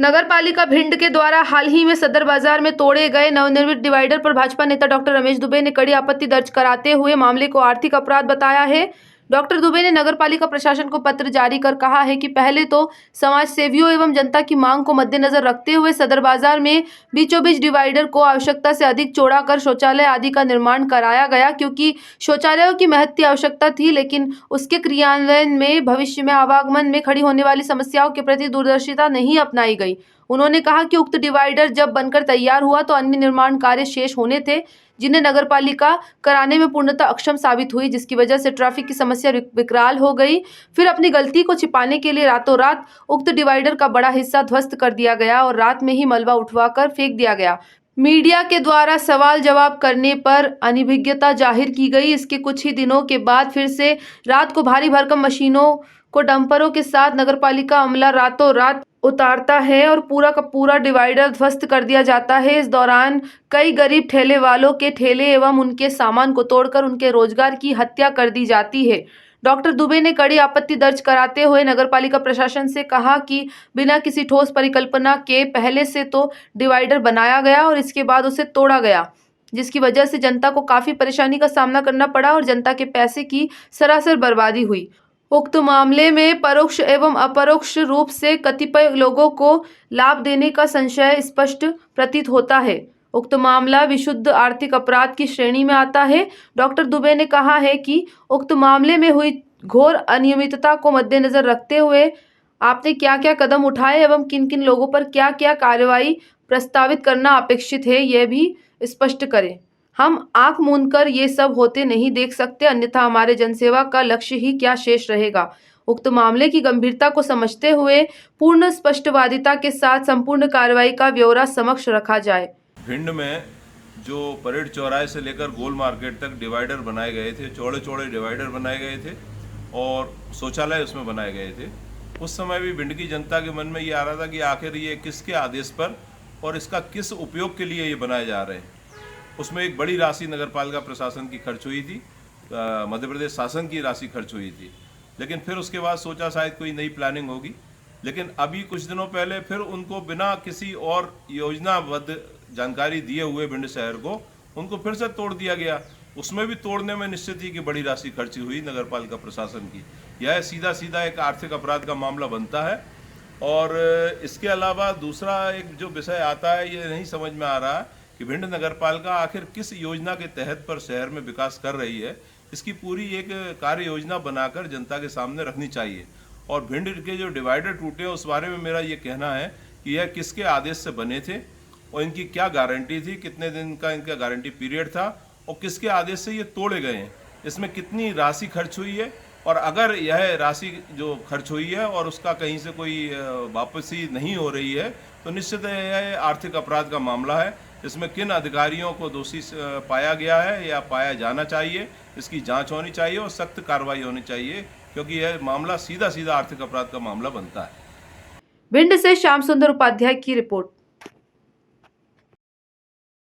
नगर पालिका भिंड के द्वारा हाल ही में सदर बाजार में तोड़े गए नवनिर्मित डिवाइडर पर भाजपा नेता डॉक्टर रमेश दुबे ने कड़ी आपत्ति दर्ज कराते हुए मामले को आर्थिक अपराध बताया है। डॉक्टर दुबे ने नगर पालिका प्रशासन को पत्र जारी कर कहा है कि पहले तो समाज सेवियों एवं जनता की मांग को मद्देनजर रखते हुए सदर बाजार में बीचों बीच डिवाइडर को आवश्यकता से अधिक चौड़ा कर शौचालय आदि का निर्माण कराया गया, क्योंकि शौचालयों की महत्ती आवश्यकता थी, लेकिन उसके क्रियान्वयन में भविष्य में आवागमन में खड़ी होने वाली समस्याओं के प्रति दूरदर्शिता नहीं अपनाई गई। उन्होंने कहा कि उक्त डिवाइडर जब बनकर तैयार हुआ तो अन्य निर्माण कार्य शेष होने थे, जिन्हें नगरपालिका कराने में पूर्णतः अक्षम साबित हुई, जिसकी वजह से ट्रैफिक की समस्या विकराल हो गई। फिर अपनी गलती को छिपाने के लिए रातों रात उक्त डिवाइडर का बड़ा हिस्सा ध्वस्त कर दिया गया और रात में ही मलबा उठवाकर फेंक दिया गया। मीडिया के द्वारा सवाल जवाब करने पर अनभिज्ञता जाहिर की गई। इसके कुछ ही दिनों के बाद फिर से रात को भारी भरकम मशीनों को डंपरों के साथ नगरपालिका अमला रातों रात उतारता है और पूरा का पूरा डिवाइडर ध्वस्त कर दिया जाता है। इस दौरान कई गरीब ठेले वालों के ठेले एवं उनके सामान को तोड़कर उनके रोजगार की हत्या कर दी जाती है। डॉक्टर दुबे ने कड़ी आपत्ति दर्ज कराते हुए नगरपालिका प्रशासन से कहा कि बिना किसी ठोस परिकल्पना के पहले से तो डिवाइडर बनाया गया और इसके बाद उसे तोड़ा गया, जिसकी वजह से जनता को काफी परेशानी का सामना करना पड़ा और जनता के पैसे की सरासर बर्बादी हुई। उक्त मामले में परोक्ष एवं अपरोक्ष रूप से कतिपय लोगों को लाभ देने का संशय स्पष्ट प्रतीत होता है। उक्त मामला विशुद्ध आर्थिक अपराध की श्रेणी में आता है। डॉक्टर दुबे ने कहा है कि उक्त मामले में हुई घोर अनियमितता को मद्देनजर रखते हुए आपने क्या क्या कदम उठाए एवं किन किन लोगों पर क्या क्या कार्रवाई प्रस्तावित करना अपेक्षित है, यह भी स्पष्ट करें। हम आंख मूंदकर ये सब होते नहीं देख सकते, अन्यथा हमारे जनसेवा का लक्ष्य ही क्या शेष रहेगा। उक्त मामले की गंभीरता को समझते हुए पूर्ण स्पष्टवादिता के साथ संपूर्ण कार्रवाई का ब्यौरा समक्ष रखा जाए। भिंड में जो परेड चौराहे से लेकर गोल मार्केट तक डिवाइडर बनाए गए थे, चौड़े चौड़े डिवाइडर बनाए गए थे और शौचालय उसमें बनाए गए थे। उस समय भी भिंड की जनता के मन में ये आ रहा था कि आखिर ये किसके आदेश पर और इसका किस उपयोग के लिए ये बनाए जा रहे हैं। उसमें एक बड़ी राशि नगरपालिका प्रशासन की खर्च हुई थी, मध्य प्रदेश शासन की राशि खर्च हुई थी, लेकिन फिर उसके बाद सोचा शायद कोई नई प्लानिंग होगी, लेकिन अभी कुछ दिनों पहले फिर उनको बिना किसी और योजनाबद्ध जानकारी दिए हुए भिंड शहर को उनको फिर से तोड़ दिया गया। उसमें भी तोड़ने में निश्चित ही कि बड़ी राशि खर्च हुई नगरपालिका प्रशासन की। यह सीधा सीधा एक आर्थिक अपराध का मामला बनता है। और इसके अलावा दूसरा एक जो विषय आता है, ये नहीं समझ में आ रहा है कि भिंड नगरपालिका आखिर किस योजना के तहत पर शहर में विकास कर रही है। इसकी पूरी एक कार्य योजना बनाकर जनता के सामने रखनी चाहिए। और भिंड के जो डिवाइडर टूटे उस बारे में मेरा ये कहना है कि यह किसके आदेश से बने थे और इनकी क्या गारंटी थी, कितने दिन का इनका गारंटी पीरियड था और किसके आदेश से ये तोड़े गए हैं, इसमें कितनी राशि खर्च हुई है। और अगर यह राशि जो खर्च हुई है और उसका कहीं से कोई वापसी नहीं हो रही है तो निश्चित यह आर्थिक अपराध का मामला है। इसमें किन अधिकारियों को दोषी पाया गया है या पाया जाना चाहिए, इसकी जांच होनी चाहिए और सख्त कार्रवाई होनी चाहिए, क्योंकि यह मामला सीधा सीधा आर्थिक अपराध का मामला बनता है। भिंड से श्याम सुंदर उपाध्याय की रिपोर्ट।